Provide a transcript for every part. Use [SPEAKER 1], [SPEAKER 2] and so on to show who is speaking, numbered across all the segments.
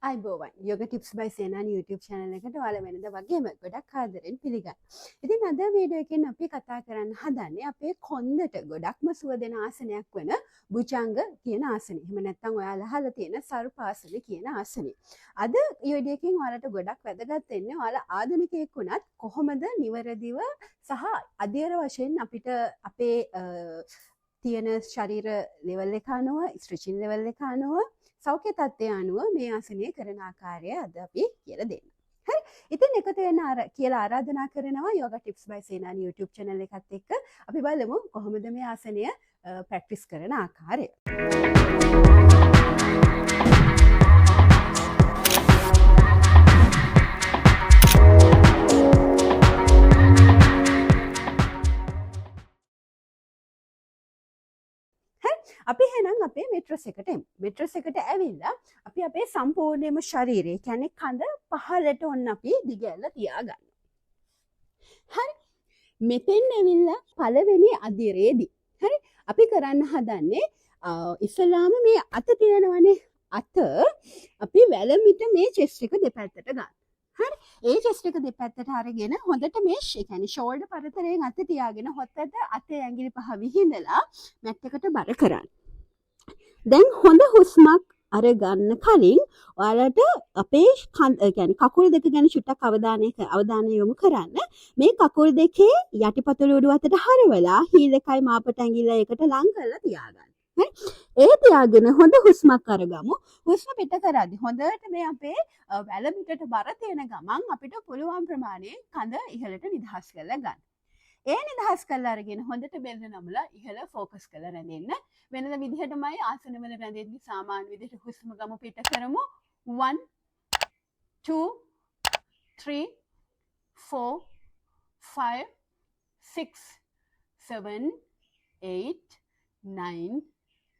[SPEAKER 1] අයිබෝවන් යෝග ටිප්ස් බයි සේනානි YouTube channel එකට ඔයාලා වෙනද වගේම ගොඩක් ආදරෙන් පිළිගන්න. ඉතින් අද වීඩියෝ එකෙන් අපි කතා කරන්න හදන්නේ අපේ කොන්දට ගොඩක්ම සුව දෙන ආසනයක් වෙන භුජංග කියන ආසනෙ. එහෙම නැත්නම් ඔයාලා අහලා තියෙන සර්පාසන කියන ආසනෙ. අද වීඩියෝ එකෙන් ඔයාලට ගොඩක් වැදගත් වෙන්නේ ඔයාලා ආධුනිකයෙක් වුණත් කොහොමද නිවැරදිව සහ අධීර වශයෙන් අපිට අපේ තියෙන ශරීර ලෙවල් එක අනුව ස්ට්‍රෙචින් ලෙවල් එක අනුව සෞඛ්‍ය තත්ත්වය අනුව මේ ආසනය කරන ආකාරය අද අපි කියලා දෙන්න. හරි. ඉතින් එකතු වෙන්න කියලා ආරාධනා කරනවා යෝගා ටිප්ස් බයි සේනානි YouTube channel එකත් එක්ක අපි බලමු කොහොමද මේ ආසනය ප්‍රැක්ටිස් කරන ආකාරය. අපි එහෙනම් අපේ මෙට්‍රස් එකට එමු. මෙට්‍රස් එකට ඇවිල්ලා අපි අපේ සම්පූර්ණයෙන්ම ශරීරය කියන්නේ කඳ පහළට ඔන්න අපි දිගැල්ලා තියාගන්න. හරි. මෙතෙන් ඇවිල්ලා පළවෙනි අදියරේදී. හරි. අපි කරන්න හදන්නේ ඉස්සලාම මේ අත තියෙනවනේ අත අපි වැලමිට මේ චෙස්ට් එක දෙපැත්තට ගන්න. හරි. ඒ චෙස්ට් එක දෙපැත්තට අරගෙන හොඳට මේ කියන්නේ ෂෝල්ඩර් පරතරයෙන් අත තියාගෙන හොත්තට අතේ ඇඟිලි පහ විහිඳලා මැට් එකට බර කරන්න. දැන් හොඳ හුස්මක් අරගන්න කලින් ඔයාලට අපේ يعني කකුල් දෙක ගැන චුට්ටක් අවධානය යොමු කරන්න. මේ කකුල් දෙකේ යටිපතුල උඩු අතට හරවලා හීල් එකයි මාපට ඇඟිල්ල එකට ලං කරලා තියාගන්න. හරි. ඒ තියාගෙන හොඳ හුස්මක් අරගමු. හුස්ම පිට කරද්දි හොඳට මේ අපේ වැල පිටට බර තියෙන ගමන් අපිට පුළුවන් ප්‍රමාණයෙන් කඳ ඉහළට නිදහස් කරලා ගන්න. ඒ නිදහස් කරලා අරගෙන හොඳට බෙල්ල නමලා ඉහළ ફોකස් කරලා රැඳෙන්න. වෙනද විදිහටමයි ආසනවල රැඳෙද්දි සාමාන්‍ය විදිහට හුස්ම ගමු පිට කරමු. 1 2 3 4 5 6 7 8 9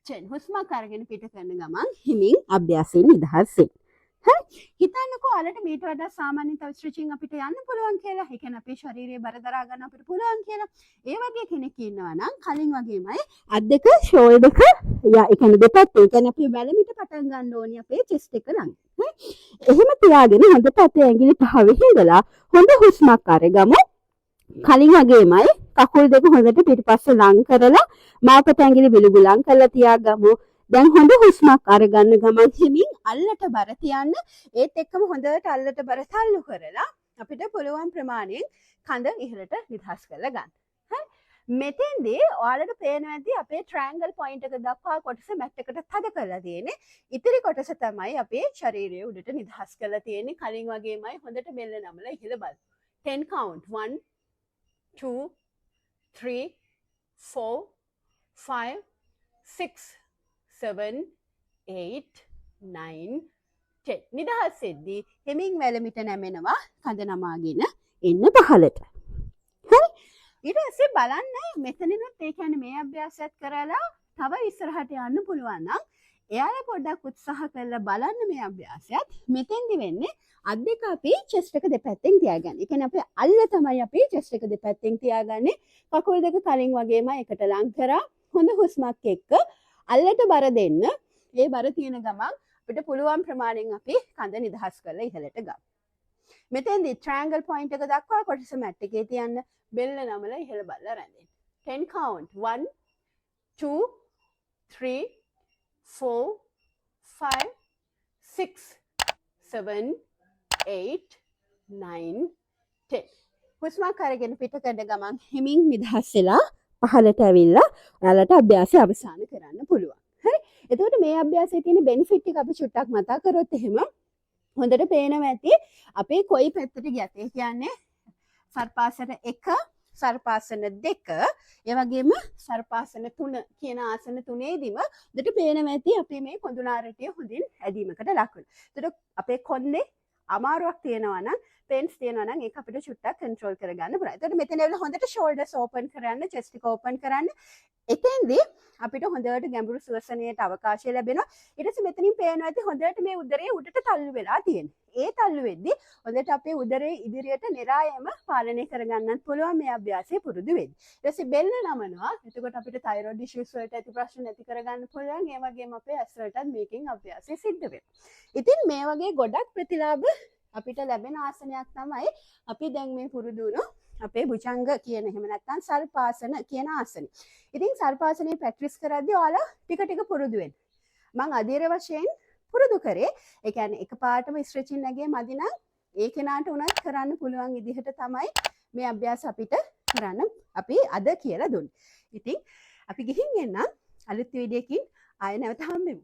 [SPEAKER 1] 10 හුස්මක් අරගෙන පිට කරන ගමන් හිමින් අභ්‍යාසයෙන් නිදහස් වෙන්න. හරි. හිතන්නකෝ ඔයාලට මීට වඩා සාමාන්‍ය තව ස්ට්‍රෙචින් අපිට යන්න පුළුවන් කියලා. ඒ කියන්නේ අපේ ශරීරයේ බර දරා ගන්න අපිට පුළුවන් කියලා. ඒ වගේ කෙනෙක් ඉන්නවා නම් කලින් වගේමයි අත් දෙක ෂෝල්ඩර් එක ඒ කියන්නේ දෙපැත්තේ. ඒ කියන්නේ අපි වැලමිට පටන් ගන්න ඕනි අපේ චෙස්ට් එක ළඟ. හරි. එහෙම තියාගෙන හොඳට අතේ ඇඟිලි පහ විහිදලා හොඳ හුස්මක් අරගමු. කලින් වගේමයි කකුල් දෙක හොඳට පිටිපස්ස ලං කරලා මාපට ඇඟිලි විලුඹ ලං කරලා තියාගමු. දැන් හොඳ හුස්මක් අරගන්න ගමන් හිමින් අල්ලට බර තියන්න. ඒත් එක්කම හොඳට අල්ලට බර තල්ලු කරලා අපිට පුළුවන් ප්‍රමාණයෙන් කඳ ඉහළට නිදහස් කරලා ගන්න. හරි. මෙතෙන්දී ඔයාලට පේනවා ඇති අපේ ට්‍රයැන්ගල් පොයින්ට් එක දක්වා කොටස මැට් එකට තද කරලා තියෙන්නේ. ඉතිරි කොටස තමයි අපේ ශරීරයේ උඩට නිදහස් කරලා තියෙන්නේ. කලින් වගේමයි හොඳට බෙල්ල නමලා ඉහළ බලන්න. 10 count 1 2 3 4 5 6 7 8 9 10 නිදහස් වෙද්දී හිමින් වැලමිට නැමෙනවා කඳ නමාගෙන එන්න පහළට. හරි. ඊට පස්සේ බලන්න මෙතනිනුත් ඒ කියන්නේ මේ අභ්‍යාසයත් කරලා තව ඉස්සරහට යන්න පුළුවන් නම් එයාලා පොඩ්ඩක් උත්සාහ කරලා බලන්න මේ අභ්‍යාසයත් මෙතෙන්දි වෙන්නේ අත් දෙක අපි චෙස්ට් එක දෙපැත්තෙන් තියාගන්න. ඒ කියන්නේ අපේ අල්ල තමයි අපි චෙස්ට් එක දෙපැත්තෙන් තියාගන්නේ. කකුල් දෙක කලින් වගේම එකට ලං කරා හොඳ හුස්මක් එක්ක අල්ලට බර දෙන්න. ඒ බර තියෙන ගමන් අපිට පුළුවන් ප්‍රමාණයෙන් අපි කඳ නිදහස් කරලා ඉහළට ගමු. මෙතෙන්දී ට්‍රයැන්ගල් පොයින්ට් එක දක්වා කොටස මැට් එකේ තියන්න. බෙල්ල නමලා ඉහළ බලලා රැඳෙන්න. 10 count 1 2 3 4 5 6 7 8 9 10 හුස්මක් අරගෙන පිට කරන ගමන් හිමින් නිදහස් වෙලා පහළට ඇවිල්ලා ඔයාලට අභ්‍යාසය අවසන් කරන්න පුළුවන්. හරි. එතකොට මේ අභ්‍යාසයේ තියෙන බෙනිෆිට් එක අපි චුට්ටක් මතක් කරොත් එහෙම හොඳට පේනවා ඇති අපේ කොයි පැත්තට ගියත්. ඒ කියන්නේ සර්පාසන 1 සර්පාසන 2 ඒ වගේම සර්පාසන 3 කියන ආසන තුනේදීම හොඳට පේනවා ඇති අපේ මේ කොඳුනාරටිය හොඳින් ඇදීමකට ලක් වෙනවා. එතකොට අපේ කොන්දේ අමාරුවක් තියෙනවා නම් පේන්ස් තියෙනවා නම් ඒක අපිට චුට්ටක් කන්ට්‍රෝල් කරගන්න පුළුවන්. එතකොට මෙතන ඇවිල්ලා හොඳට ෂෝල්ඩර්ස් ඕපන් කරන්න, චෙස්ට් එක ඕපන් කරන්න. එතෙන්දී අපිට හොඳට ගැඹුරු ශ්වසනයට අවකාශය ලැබෙනවා. ඊට පස්සේ මෙතනින් පේනවා ඇති හොඳට මේ උදරයේ උඩට තල්ලු වෙලා තියෙනවා. ඒ තල්ලු වෙද්දී හොඳට අපේ උදරයේ ඉදිරියට નિરાයම පාලනය කරගන්නත් පුළුවන් මේ අභ්‍යාසය පුරුදු වෙද්දී. ඊට පස්සේ බෙල්ල නමනවා. එතකොට අපිට තයිරොයිඩ් ඉෂුස් වලට ඇති ප්‍රශ්න නැති කරගන්න පුළුවන්. ඒ වගේම අපේ ඇස් වලටත් මේකෙන් අභ්‍යාසය සිද්ධ වෙනවා. ඉතින් මේ වගේ ගොඩක් ප්‍රතිලාභ අපිට ලැබෙන ආසනයක් තමයි අපි දැන් මේ පුරුදු වුණු අපේ භුජංග කියන එහෙම නැත්නම් සර්පාසන කියන ආසනෙ. ඉතින් සර්පාසනේ ප්‍රැක්ටිස් කරද්දී ඔයාලා ටික ටික පුරුදු වෙන්න. මම අධීර වශයෙන් පුරුදු කරේ. ඒ කියන්නේ එකපාරටම ස්ට්‍රෙචින් නැගේ මදි නම් ඒ කෙනාට උනත් කරන්න පුළුවන් විදිහට තමයි මේ අභ්‍යාස අපිට කරන්න අපි අද කියලා දුන්නේ. ඉතින් අපි ගිහින් එන්න අලුත් වීඩියෝකින් ආයෙ නැවත හම්බෙමු.